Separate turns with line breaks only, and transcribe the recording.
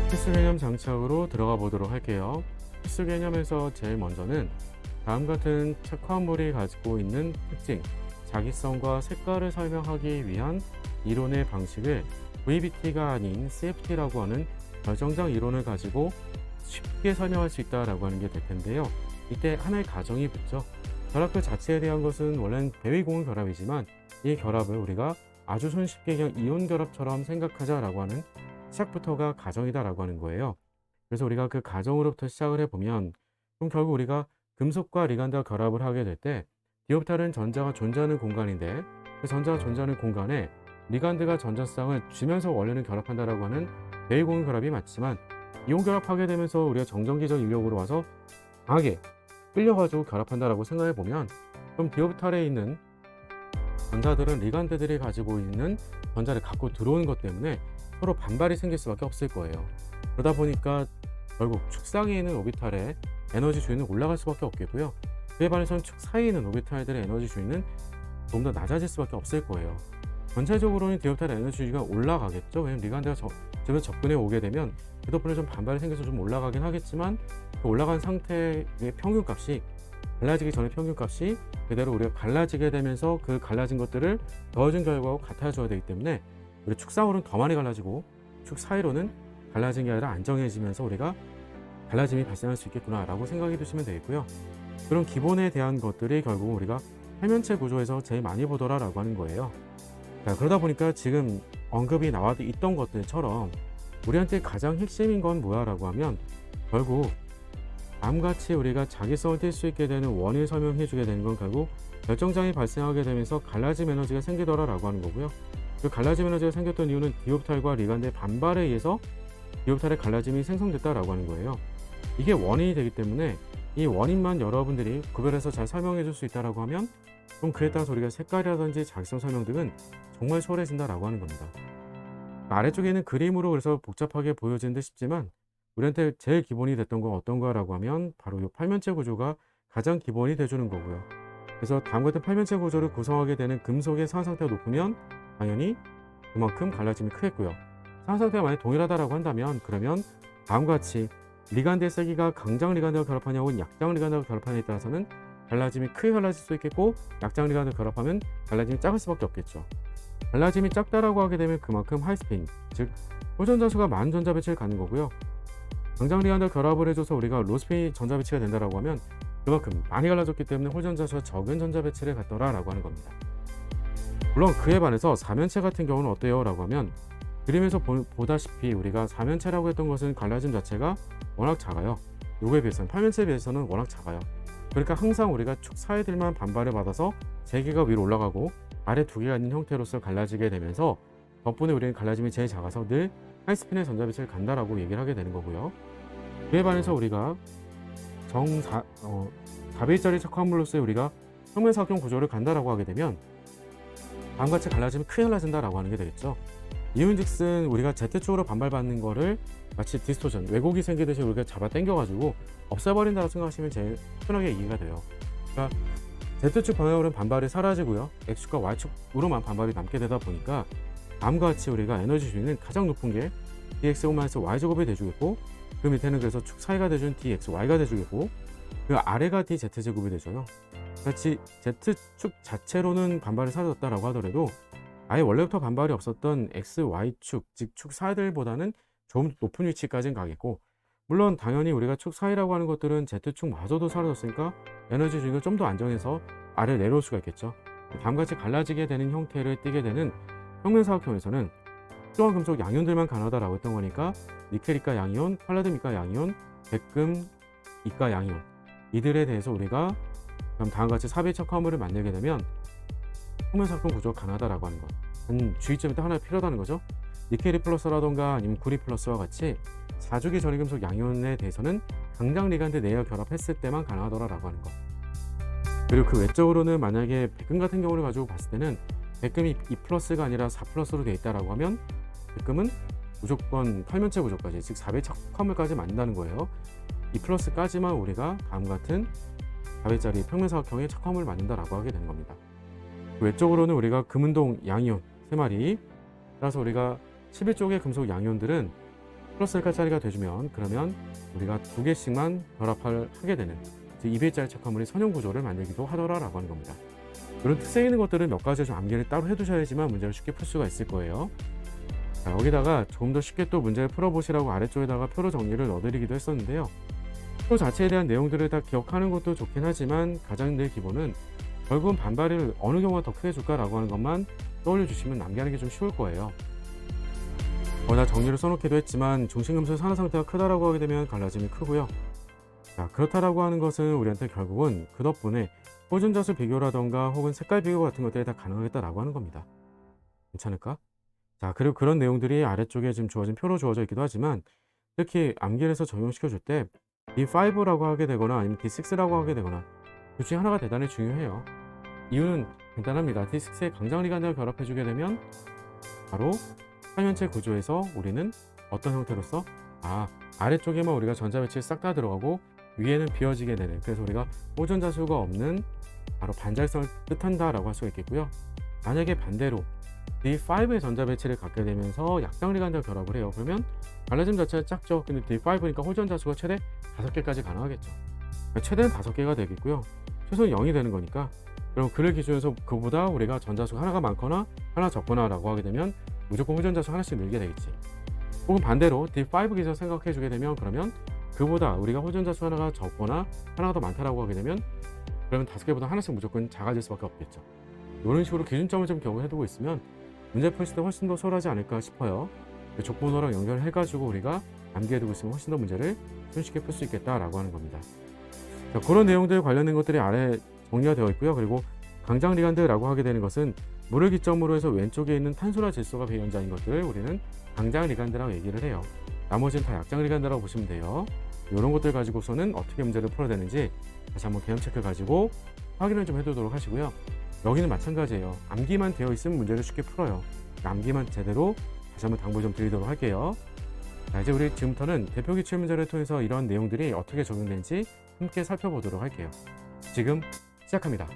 필수 개념 장착으로 들어가 보도록 할게요. 필수 개념에서 제일 먼저는 다음 같은 착화물이 가지고 있는 특징, 자기성과 색깔을 설명하기 위한 이론의 방식을 VBT가 아닌 CFT라고 하는 결정장 이론을 가지고 쉽게 설명할 수 있다라고 하는 게 될 텐데요. 이때 하나의 가정이 붙죠. 결합 자체에 대한 것은 원래는 대위공은 결합이지만 이 결합을 우리가 아주 손쉽게 그냥 이온 결합처럼 생각하자라고 하는 시작부터가 가정이다라고 하는 거예요. 그래서 우리가 그 가정으로부터 시작을 해보면 그럼 결국 우리가 금속과 리간드가 결합을 하게 될 때 디옵탈은 전자가 존재하는 공간인데 그 전자가 존재하는 공간에 리간드가 전자쌍을 주면서 원래는 결합한다라고 하는 대위공유 결합이 맞지만 이온 결합하게 되면서 우리가 정전기적 인력으로 와서 강하게 끌려가지고 결합한다라고 생각해 보면 그럼 디옵탈에 있는 전자들은 리간드들이 가지고 있는 전자를 갖고 들어오는 것 때문에 서로 반발이 생길 수밖에 없을 거예요. 그러다 보니까 결국 축상에 있는 오비탈의 에너지 주위는 올라갈 수밖에 없겠고요. 그에 반해서는 축 사이에 있는 오비탈들의 에너지 주위는 조금 더 낮아질 수밖에 없을 거예요. 전체적으로는 디옵탈의 에너지 주위가 올라가겠죠. 왜냐면 리간드가 주변 접근해 오게 되면 그 덕분에 좀 반발이 생겨서 좀 올라가긴 하겠지만 그 올라간 상태의 평균값이 갈라지기 전에 평균값이 그대로 우리가 갈라지게 되면서 그 갈라진 것들을 더해준 결과하고 같아져야 되기 때문에 우리 축상으로는 더 많이 갈라지고 축 사이로는 갈라진 게 아니라 안정해지면서 우리가 갈라짐이 발생할 수 있겠구나 라고 생각해 두시면 되겠고요. 그런 기본에 대한 것들이 결국 우리가 해면체 구조에서 제일 많이 보더라 라고 하는 거예요. 자, 그러다 보니까 지금 언급이 나와 있던 것들처럼 우리한테 가장 핵심인 건 뭐야 라고 하면 결국 다음같이 우리가 자기성을 띌 수 있게 되는 원인을 설명해 주게 되는 건 결국 결정장이 발생하게 되면서 갈라짐 에너지가 생기더라 라고 하는 거고요. 그 갈라짐 에너지가 생겼던 이유는 디옵탈과 리간드의 반발에 의해서 디옵탈의 갈라짐이 생성됐다라고 하는 거예요. 이게 원인이 되기 때문에 이 원인만 여러분들이 구별해서 잘 설명해 줄 수 있다라고 하면 그럼 그에 따라서 우리가 색깔이라든지 자기성 설명 등은 정말 수월해진다라고 하는 겁니다. 아래쪽에 있는 그림으로 그래서 복잡하게 보여지는 듯 싶지만 우리한테 제일 기본이 됐던 건 어떤가라고 하면 바로 이 팔면체 구조가 가장 기본이 돼주는 거고요. 그래서 다음 같은 팔면체 구조를 구성하게 되는 금속의 상하 상태가 높으면 당연히 그만큼 갈라짐이 크겠고요. 상하 상태가 만약 동일하다라고 한다면 그러면 다음과 같이 리간드의 세기가 강장 리간드와 결합하냐 혹은 약장 리간드와 결합하냐에 따라서는 갈라짐이 크게 갈라질 수 있겠고 약장 리간드와 결합하면 갈라짐이 작을 수밖에 없겠죠. 갈라짐이 작다라고 하게 되면 그만큼 하이스핀, 즉 홀전자수가 많은 전자 배치를 갖는 거고요. 강장 리간드와 결합을 해줘서 우리가 로스핀 전자 배치가 된다라고 하면 그만큼 많이 갈라졌기 때문에 홀전자수가 적은 전자 배치를 갖더라라고 하는 겁니다. 물론 그에 반해서 사면체 같은 경우는 어때요? 라고 하면 그림에서 보다시피 우리가 사면체라고 했던 것은 갈라짐 자체가 워낙 작아요. 요거에 비해서는 팔면체에 비해서는 워낙 작아요. 그러니까 항상 우리가 축 사이들만 반발을 받아서 세 개가 위로 올라가고 아래 두 개가 있는 형태로서 갈라지게 되면서 덕분에 우리는 갈라짐이 제일 작아서 늘 하이스핀의 전자배치를 간다라고 얘기를 하게 되는 거고요. 그에 반해서 우리가 4배짜리 착화물로서의 우리가 평면사각형 구조를 간다라고 하게 되면 다음같이 갈라짐이 크게 갈라진다라고 하는 게 되겠죠. 이윤즉슨 우리가 Z축으로 반발받는 거를 마치 디스토션, 왜곡이 생기듯이 우리가 잡아 당겨가지고 없애버린다고 생각하시면 제일 편하게 이해가 돼요. 그러니까 Z축 방향으로는 반발이 사라지고요. X축과 Y축으로만 반발이 남게 되다 보니까 다음과 같이 우리가 에너지 주위는 가장 높은 게 dx-y제곱이 돼주겠고 그 밑에는 그래서 축 사이가 돼준 dxy가 돼주겠고 그 아래가 dz제곱이 되줘요. 같이 Z축 자체로는 반발이 사라졌다라고 하더라도 아예 원래부터 반발이 없었던 x, y축, 즉 축 사이들보다는 좀 높은 위치까지는 가겠고 물론 당연히 우리가 축 사이라고 하는 것들은 Z축마저도 사라졌으니까 에너지 주기가 좀 더 안정해서 아래 내려올 수가 있겠죠. 다음같이 갈라지게 되는 형태를 띠게 되는 평면사각형에서는 특정한 금속 양이온들만 가능하다라고 했던 거니까 니켈이가 양이온, 팔라듐이가 양이온, 백금 이가 양이온 이들에 대해서 우리가 그럼 다음같이 4배 착화물을 만들게 되면 평면사각형 구조가 가능하다라고 하는 것. 주의점이 또 하나 필요하다는 거죠. 니켈이 플러스라던가 아니면 구리 플러스와 같이 4주기 전위금속 양이온에 대해서는 강장 리간드 내열 결합했을 때만 가능하더라라고 하는 것. 그리고 그 외적으로는 만약에 백금 같은 경우를 가지고 봤을 때는 백금이 2 플러스가 아니라 4 플러스로 되어 있다라고 하면 백금은 무조건 팔면체 구조까지 즉 4배 착화물까지 만든다는 거예요. 2 플러스까지만 우리가 다음 같은 4배짜리 평면사각형의 착화물을 만든다라고 하게 되는 겁니다. 외적으로는 우리가 금운동 양이온 3마리 따라서 우리가 11쪽의 금속 양이온들은 플러스 1까지가 돼주면 그러면 우리가 2개씩만 결합을 하게 되는 2배짜리 착화물이 선형 구조를 만들기도 하더라라고 하는 겁니다. 이런 특색 있는 것들은 몇 가지 좀 암기를 따로 해두셔야지만 문제를 쉽게 풀 수가 있을 거예요. 자, 여기다가 조금 더 쉽게 또 문제를 풀어보시라고 아래쪽에다가 표로 정리를 넣어드리기도 했었는데요. 표 자체에 대한 내용들을 다 기억하는 것도 좋긴 하지만 가장 내 기본은 결국은 반발을 어느 경우가 더 크게 줄까라고 하는 것만 떠올려 주시면 암기하는 게 좀 쉬울 거예요. 다 정리를 써놓기도 했지만 중심금속 산화 상태가 크다라고 하게 되면 갈라짐이 크고요. 자, 그렇다라고 하는 것은 우리한테 결국은 그 덕분에 호전자수 비교라던가 혹은 색깔 비교 같은 것들이 다 가능하겠다라고 하는 겁니다. 괜찮을까? 자, 그리고 그런 내용들이 아래쪽에 지금 주어진 표로 주어져 있기도 하지만 특히 암기를 해서 적용시켜 줄 때 D5라고 하게 되거나 아니면 D6라고 하게 되거나 둘 중에 하나가 대단히 중요해요. 이유는 간단합니다. D6의 강장리간을 결합해 주게 되면 바로 삼연체 구조에서 우리는 어떤 형태로서 아래쪽에만 우리가 전자 배치를 싹 다 들어가고 위에는 비어지게 되는, 그래서 우리가 호전자수가 없는 바로 반작성을 뜻한다라고 할 수가 있겠고요. 만약에 반대로 D5의 전자 배치를 갖게 되면서 약장리간과 결합을 해요. 그러면 갈라짐 자체가 작죠. 근데 D5니까 호전자수가 최대 5개까지 가능하겠죠. 최대는 5개가 되겠고요. 최소는 0이 되는 거니까, 그럼 그를 기준으로 그보다 우리가 전자수가 하나가 많거나 하나 적거나 라고 하게 되면 무조건 호전자수 하나씩 늘게 되겠지. 혹은 반대로 D5 기준으로 생각해 주게 되면 그러면 그보다 우리가 호전자수 하나가 적거나 하나가 더 많다라고 하게 되면 그러면 5개보다 하나씩 무조건 작아질 수밖에 없겠죠. 이런 식으로 기준점을 좀 경험해두고 있으면 문제 풀 때 훨씬 더 수월하지 않을까 싶어요. 족번호랑 연결해가지고 우리가 암기해두고 있으면 훨씬 더 문제를 손쉽게 풀 수 있겠다라고 하는 겁니다. 자, 그런 내용들 관련된 것들이 아래 정리가 되어 있고요. 그리고 강장리간드라고 하게 되는 것은 물을 기점으로 해서 왼쪽에 있는 탄소나 질소가 배연자인 것들을 우리는 강장리간드라고 얘기를 해요. 나머지는 다 약장리간드라고 보시면 돼요. 이런 것들 가지고서는 어떻게 문제를 풀어야 되는지 다시 한번 개념 체크 가지고 확인을 좀 해두도록 하시고요. 여기는 마찬가지예요. 암기만 되어 있으면 문제를 쉽게 풀어요. 암기만 제대로 다시 한번 당부 좀 드리도록 할게요. 자, 이제 우리 지금부터는 대표 기출 문제를 통해서 이런 내용들이 어떻게 적용되는지 함께 살펴보도록 할게요. 지금 시작합니다.